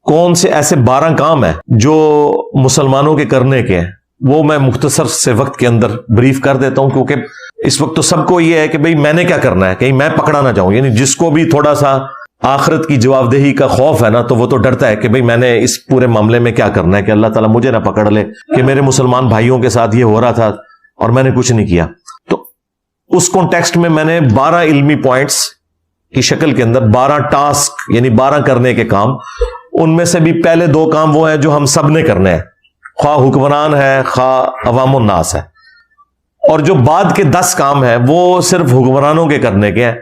کون سے ایسے 12 کام ہیں جو مسلمانوں کے کرنے کے ہیں، وہ میں مختصر سے وقت کے اندر بریف کر دیتا ہوں، کیونکہ اس وقت تو سب کو یہ ہے کہ بھئی میں نے کیا کرنا ہے، کہیں میں پکڑا نہ جاؤں. یعنی جس کو بھی تھوڑا سا آخرت کی جواب دہی کا خوف ہے نا، تو وہ تو ڈرتا ہے کہ بھئی میں نے اس پورے معاملے میں کیا کرنا ہے کہ اللہ تعالیٰ مجھے نہ پکڑ لے کہ میرے مسلمان بھائیوں کے ساتھ یہ ہو رہا تھا اور میں نے کچھ نہیں کیا. تو اس کانٹیکسٹ میں نے 12 علمی پوائنٹس کی شکل کے اندر 12 ٹاسک، یعنی 12 کرنے کے کام، ان میں سے بھی پہلے 2 کام وہ ہیں جو ہم سب نے کرنے ہیں، خواہ حکمران ہے خواہ عوام الناس ہے، اور جو بعد کے 10 کام ہیں وہ صرف حکمرانوں کے کرنے کے ہیں،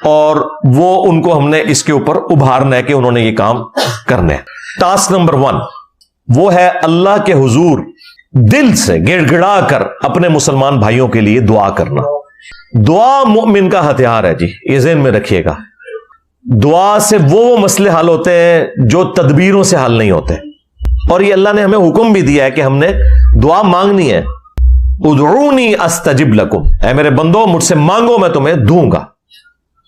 اور وہ ان کو ہم نے اس کے اوپر ابھارنا ہے کہ انہوں نے یہ کام کرنے ہیں. ٹاسک نمبر 1 وہ ہے اللہ کے حضور دل سے گڑ گڑا کر اپنے مسلمان بھائیوں کے لیے دعا کرنا. دعا مومن کا ہتھیار ہے جی، یہ ذہن میں رکھیے گا. دعا سے وہ مسئلے حل ہوتے ہیں جو تدبیروں سے حل نہیں ہوتے، اور یہ اللہ نے ہمیں حکم بھی دیا ہے کہ ہم نے دعا مانگنی ہے. ادعونی استجب لکم، اے میرے بندو مجھ سے مانگو میں تمہیں دوں گا.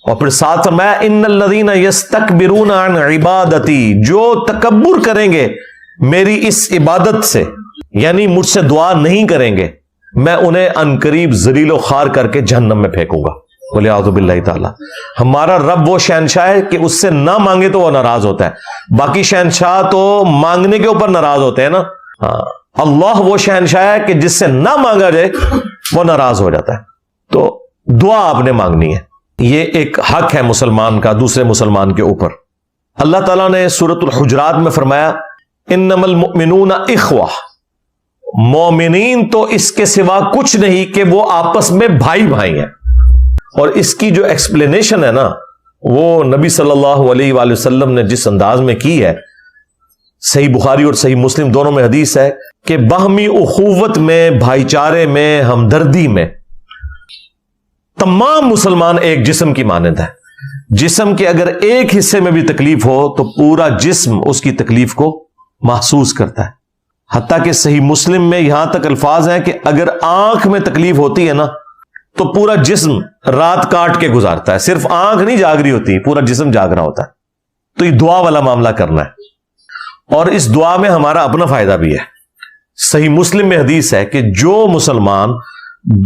اور پھر ساتھ فرمایا ان الذین یستکبرون عن عبادتی، جو تکبر کریں گے میری اس عبادت سے، یعنی مجھ سے دعا نہیں کریں گے، میں انہیں عنقریب ذلیل و خوار کر کے جہنم میں پھینکوں گا. بولے اعوذ باللہ تعالی. ہمارا رب وہ شہنشاہ ہے کہ اس سے نہ مانگے تو وہ ناراض ہوتا ہے. باقی شہنشاہ تو مانگنے کے اوپر ناراض ہوتے ہیں نا. اللہ وہ شہنشاہ ہے کہ جس سے نہ مانگا جائے وہ ناراض ہو جاتا ہے. تو دعا آپ نے مانگنی ہے، یہ ایک حق ہے مسلمان کا دوسرے مسلمان کے اوپر. اللہ تعالیٰ نے سورۃ الحجرات میں فرمایا انما المؤمنون اخوہ، مومنین تو اس کے سوا کچھ نہیں کہ وہ آپس میں بھائی بھائی ہیں. اور اس کی جو ایکسپلینیشن ہے نا، وہ نبی صلی اللہ علیہ وآلہ وسلم نے جس انداز میں کی ہے، صحیح بخاری اور صحیح مسلم دونوں میں حدیث ہے کہ باہمی اخوت میں، بھائی چارے میں، ہمدردی میں تمام مسلمان ایک جسم کی مانند ہے. جسم کے اگر ایک حصے میں بھی تکلیف ہو تو پورا جسم اس کی تکلیف کو محسوس کرتا ہے. حتیٰ کہ صحیح مسلم میں یہاں تک الفاظ ہیں کہ اگر آنکھ میں تکلیف ہوتی ہے نا تو پورا جسم رات کاٹ کے گزارتا ہے، صرف آنکھ نہیں جاگ رہی ہوتی، پورا جسم جاگ رہا ہوتا ہے. تو یہ دعا والا معاملہ کرنا ہے، اور اس دعا میں ہمارا اپنا فائدہ بھی ہے. صحیح مسلم میں حدیث ہے کہ جو مسلمان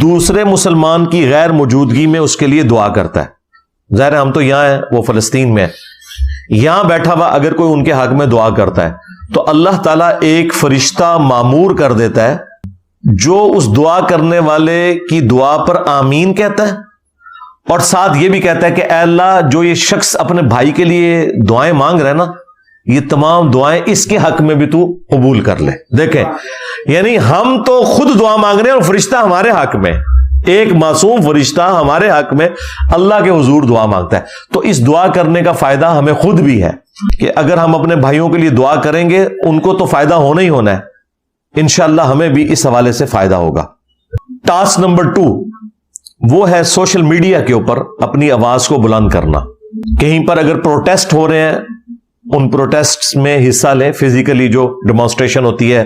دوسرے مسلمان کی غیر موجودگی میں اس کے لیے دعا کرتا ہے، ظاہر ہے ہم تو یہاں ہیں، وہ فلسطین میں ہے، یہاں بیٹھا ہوا اگر کوئی ان کے حق میں دعا کرتا ہے تو اللہ تعالیٰ ایک فرشتہ معمور کر دیتا ہے جو اس دعا کرنے والے کی دعا پر آمین کہتا ہے، اور ساتھ یہ بھی کہتا ہے کہ اے اللہ جو یہ شخص اپنے بھائی کے لیے دعائیں مانگ رہا ہے نا، یہ تمام دعائیں اس کے حق میں بھی تو قبول کر لے. دیکھیں، یعنی ہم تو خود دعا مانگ رہے ہیں اور فرشتہ ہمارے حق میں، ایک معصوم فرشتہ ہمارے حق میں اللہ کے حضور دعا مانگتا ہے. تو اس دعا کرنے کا فائدہ ہمیں خود بھی ہے کہ اگر ہم اپنے بھائیوں کے لیے دعا کریں گے ان کو تو فائدہ ہونا ہی ہونا ہے، انشاءاللہ ہمیں بھی اس حوالے سے فائدہ ہوگا. ٹاسک نمبر 2 وہ ہے سوشل میڈیا کے اوپر اپنی آواز کو بلند کرنا. کہیں پر اگر پروٹیسٹ ہو رہے ہیں، ان پروٹیسٹ میں حصہ لیں. فزیکلی جو ڈیمانسٹریشن ہوتی ہے،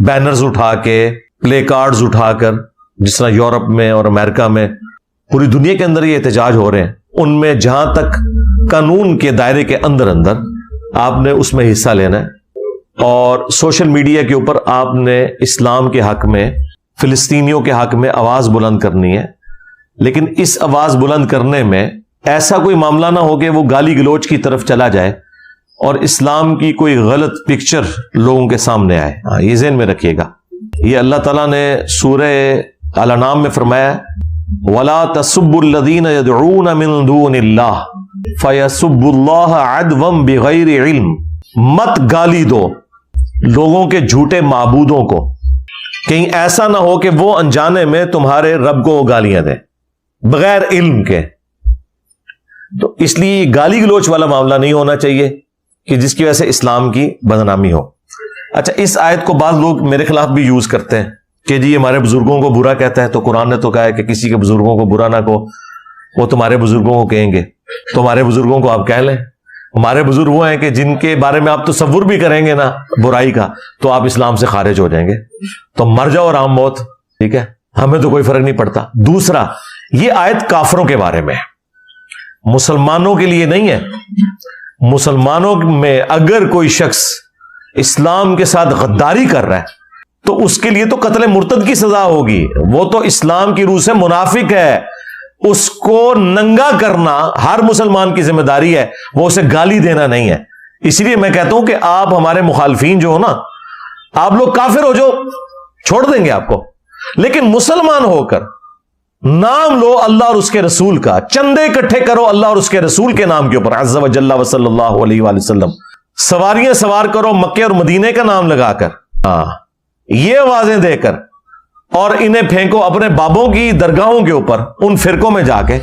بینرز اٹھا کے، پلے کارڈز اٹھا کر، جس طرح یورپ میں اور امریکہ میں، پوری دنیا کے اندر یہ احتجاج ہو رہے ہیں، ان میں جہاں تک قانون کے دائرے کے اندر آپ نے اس میں حصہ لینا ہے. اور سوشل میڈیا کے اوپر آپ نے اسلام کے حق میں، فلسطینیوں کے حق میں آواز بلند کرنی ہے. لیکن اس آواز بلند کرنے میں ایسا کوئی معاملہ نہ ہو کہ وہ گالی گلوچ کی طرف چلا جائے اور اسلام کی کوئی غلط پکچر لوگوں کے سامنے آئے. یہ ذہن میں رکھیے گا. یہ اللہ تعالیٰ نے سورہ الانعام میں فرمایا وَلَا تَسُبُّوا الَّذِينَ يَدْعُونَ مِن دُونِ اللَّهِ فَيَسُبُّوا اللَّهَ عَدْوًا بِغَيْرِ عِلْمٍ. مت گالی دو لوگوں کے جھوٹے معبودوں کو، کہیں ایسا نہ ہو کہ وہ انجانے میں تمہارے رب کو گالیاں دیں بغیر علم کے. تو اس لیے گالی گلوچ والا معاملہ نہیں ہونا چاہیے کہ جس کی وجہ سے اسلام کی بدنامی ہو. اچھا، اس آیت کو بعض لوگ میرے خلاف بھی یوز کرتے ہیں کہ جی ہمارے بزرگوں کو برا کہتا ہے، تو قرآن نے تو کہا ہے کہ کسی کے بزرگوں کو برا نہ کہو، وہ تمہارے بزرگوں کو کہیں گے. تمہارے بزرگوں کو آپ کہہ لیں. ہمارے بزرگ وہ ہیں کہ جن کے بارے میں آپ تصور بھی کریں گے نا برائی کا تو آپ اسلام سے خارج ہو جائیں گے. تو مر جاؤ آرام موت، ٹھیک ہے، ہمیں تو کوئی فرق نہیں پڑتا. دوسرا، یہ آیت کافروں کے بارے میں ہے، مسلمانوں کے لیے نہیں ہے. مسلمانوں میں اگر کوئی شخص اسلام کے ساتھ غداری کر رہا ہے تو اس کے لیے تو قتل مرتد کی سزا ہوگی. وہ تو اسلام کی روح سے منافق ہے. اس کو ننگا کرنا ہر مسلمان کی ذمہ داری ہے, وہ اسے گالی دینا نہیں ہے. اسی لیے میں کہتا ہوں کہ آپ ہمارے مخالفین جو ہو نا, آپ لوگ کافر ہو جو چھوڑ دیں گے آپ کو, لیکن مسلمان ہو کر نام لو اللہ اور اس کے رسول کا, چندے اکٹھے کرو اللہ اور اس کے رسول کے نام کے اوپر عز و جل و صلی اللہ علیہ وآلہ وسلم, سواریاں سوار کرو مکے اور مدینے کا نام لگا کر, ہاں یہ آوازیں دے کر, اور انہیں پھینکو اپنے بابوں کی درگاہوں کے اوپر ان فرقوں میں جا کے,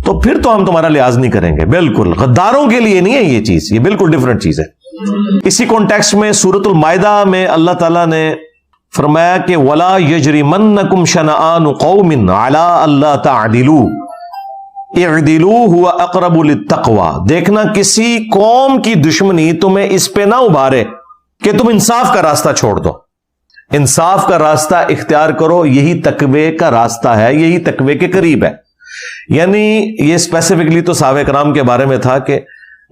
تو پھر تو ہم تمہارا لحاظ نہیں کریں گے. بالکل غداروں کے لیے نہیں ہے یہ چیز, یہ بالکل ڈیفرنٹ چیز ہے. اسی کانٹیکسٹ میں سورۃ المائدہ میں اللہ تعالیٰ نے فرمایا کہ وَلَا يَجْرِمَنَّكُمْ شَنَآنُ قَوْمٍ عَلَىٰ أَلَّا تَعْدِلُوا اعْدِلُوا هُوَ أَقْرَبُ لِلتَّقْوَىٰ. دیکھنا کسی قوم کی دشمنی تمہیں اس پہ نہ ابھارے کہ تم انصاف کا راستہ چھوڑ دو. انصاف کا راستہ اختیار کرو, یہی تقوی کا راستہ ہے, یہی تقوی کے قریب ہے. یعنی یہ اسپیسیفکلی تو صحابہ کرام کے بارے میں تھا کہ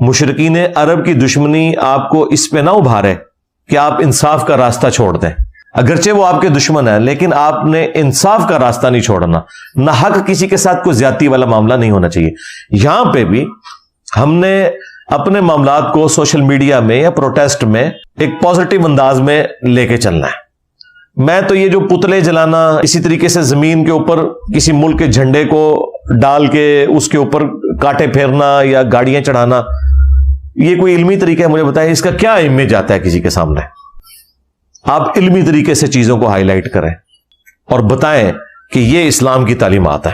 مشرکین عرب کی دشمنی آپ کو اس پہ نہ ابھارے کہ آپ انصاف کا راستہ چھوڑ دیں. اگرچہ وہ آپ کے دشمن ہیں لیکن آپ نے انصاف کا راستہ نہیں چھوڑنا. نہ حق کسی کے ساتھ کوئی زیادتی والا معاملہ نہیں ہونا چاہیے. یہاں پہ بھی ہم نے اپنے معاملات کو سوشل میڈیا میں یا پروٹیسٹ میں ایک پازیٹیو انداز میں لے کے چلنا ہے. میں تو یہ جو پتلے جلانا, اسی طریقے سے زمین کے اوپر کسی ملک کے جھنڈے کو ڈال کے اس کے اوپر کانٹے پھیرنا یا گاڑیاں چڑھانا, یہ کوئی علمی طریقہ ہے؟ مجھے بتائیں اس کا کیا امیج آتا ہے کسی کے سامنے؟ آپ علمی طریقے سے چیزوں کو ہائی لائٹ کریں اور بتائیں کہ یہ اسلام کی تعلیمات ہے.